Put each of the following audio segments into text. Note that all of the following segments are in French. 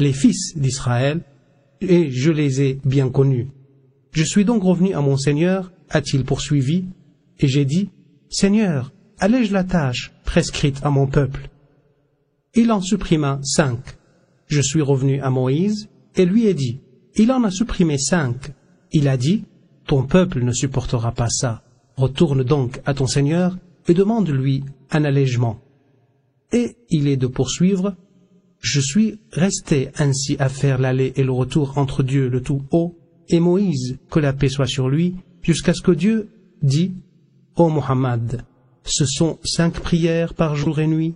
les fils d'Israël, et je les ai bien connus. Je suis donc revenu à mon Seigneur, a-t-il poursuivi, et j'ai dit, Seigneur, allège la tâche prescrite à mon peuple. Il en supprima 5. Je suis revenu à Moïse, et lui ai dit, il en a supprimé 5. Il a dit, ton peuple ne supportera pas ça. Retourne donc à ton Seigneur et demande-lui un allègement. Et il est de poursuivre, je suis resté ainsi à faire l'aller et le retour entre Dieu le Tout-Haut et Moïse, que la paix soit sur lui, jusqu'à ce que Dieu dit, ô Muhammad, ce sont 5 prières par jour et nuit.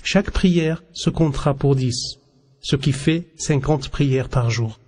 Chaque prière se comptera pour 10, ce qui fait 50 prières par jour.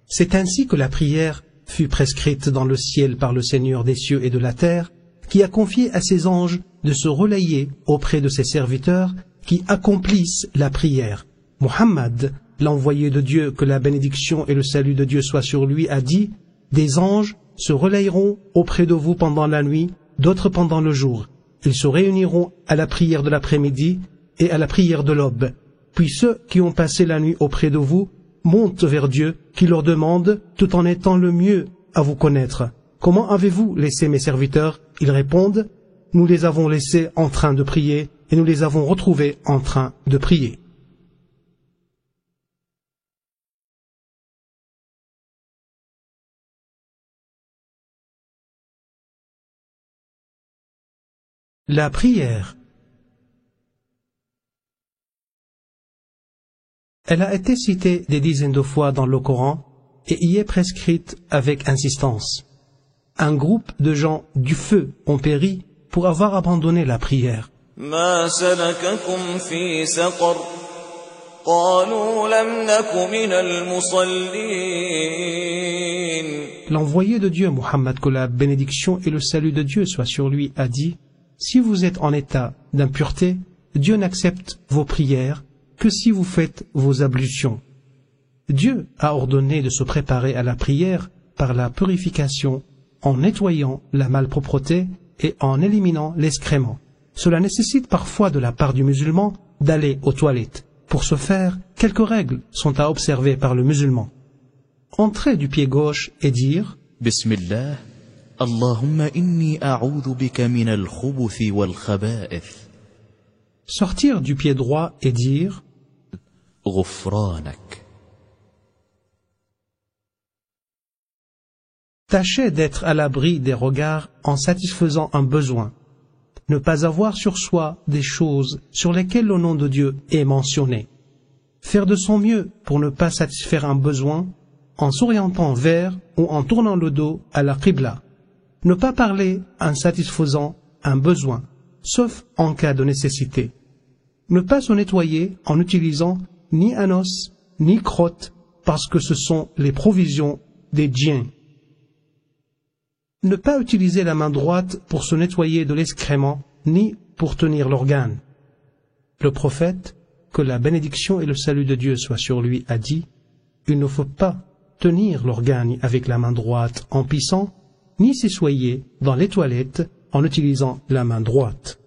C'est ainsi que la prière fut prescrite dans le ciel par le Seigneur des cieux et de la terre, qui a confié à ses anges de se relayer auprès de ses serviteurs qui accomplissent la prière. Muhammad, l'envoyé de Dieu, que la bénédiction et le salut de Dieu soient sur lui, a dit, des anges se relayeront auprès de vous pendant la nuit, d'autres pendant le jour. Ils se réuniront à la prière de l'après-midi et à la prière de l'aube. Puis ceux qui ont passé la nuit auprès de vous montent vers Dieu, qui leur demande, tout en étant le mieux à vous connaître, comment avez-vous laissé mes serviteurs? Ils répondent, nous les avons laissés en train de prier et nous les avons retrouvés en train de prier. La prière. Elle a été citée des dizaines de fois dans le Coran et y est prescrite avec insistance. Un groupe de gens du feu ont péri pour avoir abandonné la prière. ما سلككم في سقر قالوا لم نك من المصلين. L'envoyé de Dieu, Muhammad, que la bénédiction et le salut de Dieu soient sur lui, a dit, si vous êtes en état d'impureté, Dieu n'accepte vos prières que si vous faites vos ablutions. Dieu a ordonné de se préparer à la prière par la purification, en nettoyant la malpropreté et en éliminant l'excrément. Cela nécessite parfois de la part du musulman d'aller aux toilettes. Pour ce faire, quelques règles sont à observer par le musulman. Entrer du pied gauche et dire Bismillah, Allahumma inni a'udhu bika min al-khubuth wal-khaba'ith. Sortir du pied droit et dire Ghufranak. Tâchez d'être à l'abri des regards en satisfaisant un besoin. Ne pas avoir sur soi des choses sur lesquelles le nom de Dieu est mentionné. Faire de son mieux pour ne pas satisfaire un besoin en s'orientant vers ou en tournant le dos à la Qibla. Ne pas parler en satisfaisant un besoin, sauf en cas de nécessité. Ne pas se nettoyer en utilisant ni un os, ni crotte, parce que ce sont les provisions des djinns. Ne pas utiliser la main droite pour se nettoyer de l'excrément, ni pour tenir l'organe. Le prophète, que la bénédiction et le salut de Dieu soient sur lui, a dit, il ne faut pas tenir l'organe avec la main droite en pissant, ni s'essoyer dans les toilettes en utilisant la main droite.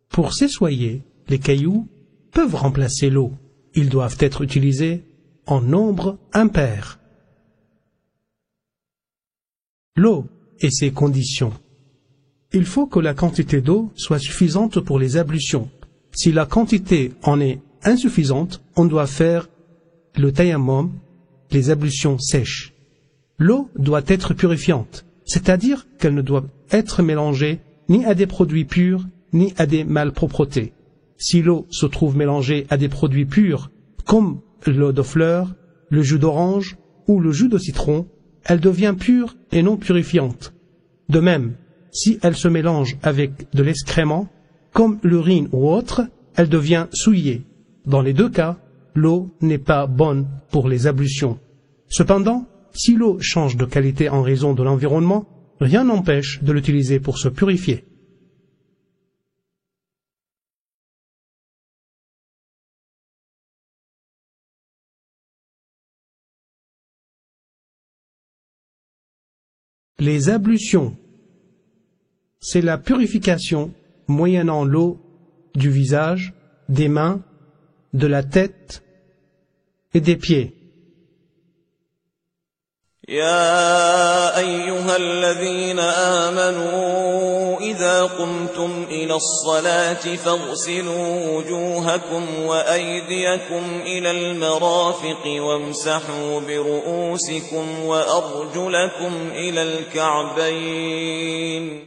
Pour s'essoyer, les cailloux peuvent remplacer l'eau. Ils doivent être utilisés en nombre impair. L'eau et ses conditions. Il faut que la quantité d'eau soit suffisante pour les ablutions. Si la quantité en est insuffisante, on doit faire le tayammum, les ablutions sèches. L'eau doit être purifiante, c'est-à-dire qu'elle ne doit être mélangée ni à des produits purs, ni à des malpropretés. Si l'eau se trouve mélangée à des produits purs, comme l'eau de fleur, le jus d'orange ou le jus de citron, elle devient pure et non purifiante. De même, si elle se mélange avec de l'excrément, comme l'urine ou autre, elle devient souillée. Dans les deux cas, l'eau n'est pas bonne pour les ablutions. Cependant, si l'eau change de qualité en raison de l'environnement, rien n'empêche de l'utiliser pour se purifier. Les ablutions, c'est la purification moyennant l'eau du visage, des mains, de la tête et des pieds. يا أيها الذين آمنوا إذا قمتم إلى الصلاة فاغسلوا وجوهكم وأيديكم إلى المرافق وامسحوا برؤوسكم وأرجلكم إلى الكعبين.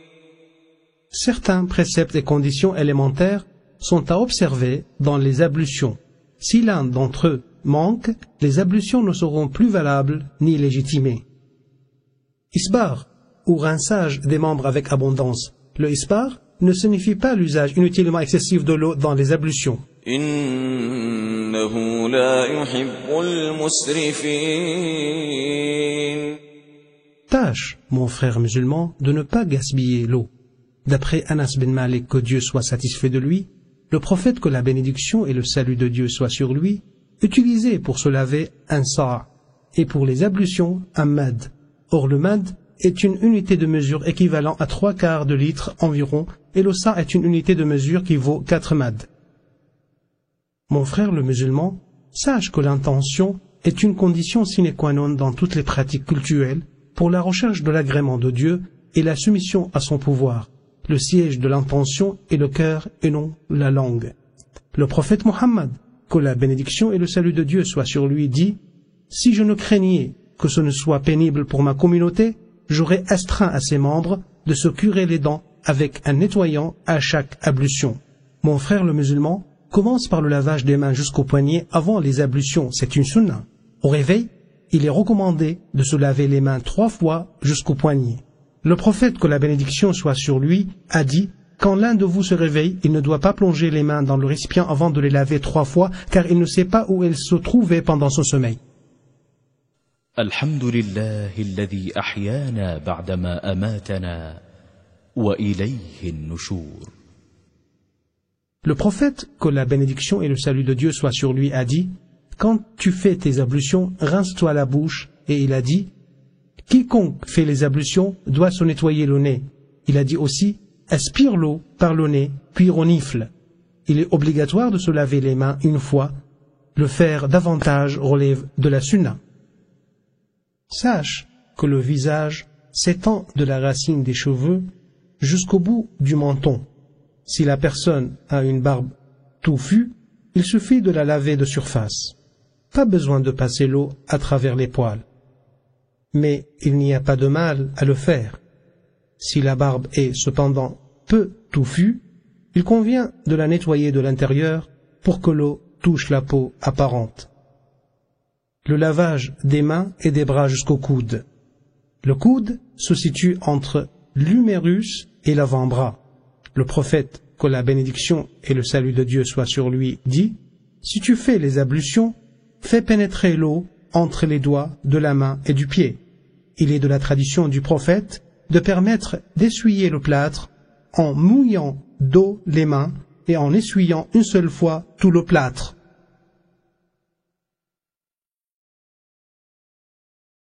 Certains préceptes et conditions élémentaires sont à observer dans les ablutions. Si l'un d'entre eux manque, les ablutions ne seront plus valables ni légitimées. Isbar, ou rinçage des membres avec abondance. Le isbar ne signifie pas l'usage inutilement excessif de l'eau dans les ablutions. إنه لا يحب المسرفين. Tâche, mon frère musulman, de ne pas gaspiller l'eau. D'après Anas bin Malik, que Dieu soit satisfait de lui, le prophète, que la bénédiction et le salut de Dieu soient sur lui, utilisait pour se laver un sa' et pour les ablutions un mad. Or le mad est une unité de mesure équivalent à 3/4 de litre environ, et le sa' est une unité de mesure qui vaut 4 mad. Mon frère le musulman, sache que l'intention est une condition sine qua non dans toutes les pratiques cultuelles pour la recherche de l'agrément de Dieu et la soumission à son pouvoir. Le siège de l'intention est le cœur et non la langue. Le prophète Mohammed, que la bénédiction et le salut de Dieu soient sur lui, dit « Si je ne craignais que ce ne soit pénible pour ma communauté, j'aurais astreint à ses membres de se curer les dents avec un nettoyant à chaque ablution. » Mon frère le musulman, commence par le lavage des mains jusqu'aux poignets avant les ablutions, c'est une sunna. Au réveil, il est recommandé de se laver les mains 3 fois jusqu'aux poignets. Le prophète, que la bénédiction soit sur lui, a dit « Quand l'un de vous se réveille, il ne doit pas plonger les mains dans le récipient avant de les laver 3 fois, car il ne sait pas où elles se trouvaient pendant son sommeil. » الحمد لله الذي أحيانا بعدما أماتنا وإليه النشور. Le prophète, que la bénédiction et le salut de Dieu soient sur lui, a dit « Quand tu fais tes ablutions, rince-toi la bouche. » Et il a dit « Quiconque fait les ablutions doit se nettoyer le nez. » Il a dit aussi « Aspire l'eau par le nez, puis renifle. » Il est obligatoire de se laver les mains 1 fois. Le faire davantage relève de la sunna. Sache que le visage s'étend de la racine des cheveux jusqu'au bout du menton. Si la personne a une barbe touffue, il suffit de la laver de surface. Pas besoin de passer l'eau à travers les poils. Mais il n'y a pas de mal à le faire. Si la barbe est cependant peu touffue, il convient de la nettoyer de l'intérieur pour que l'eau touche la peau apparente. Le lavage des mains et des bras jusqu'au coude. Le coude se situe entre l'humérus et l'avant-bras. Le prophète, que la bénédiction et le salut de Dieu soient sur lui, dit « Si tu fais les ablutions, fais pénétrer l'eau entre les doigts de la main et du pied. » Il est de la tradition du prophète de permettre d'essuyer le plâtre en mouillant d'eau les mains et en essuyant une seule fois tout le plâtre.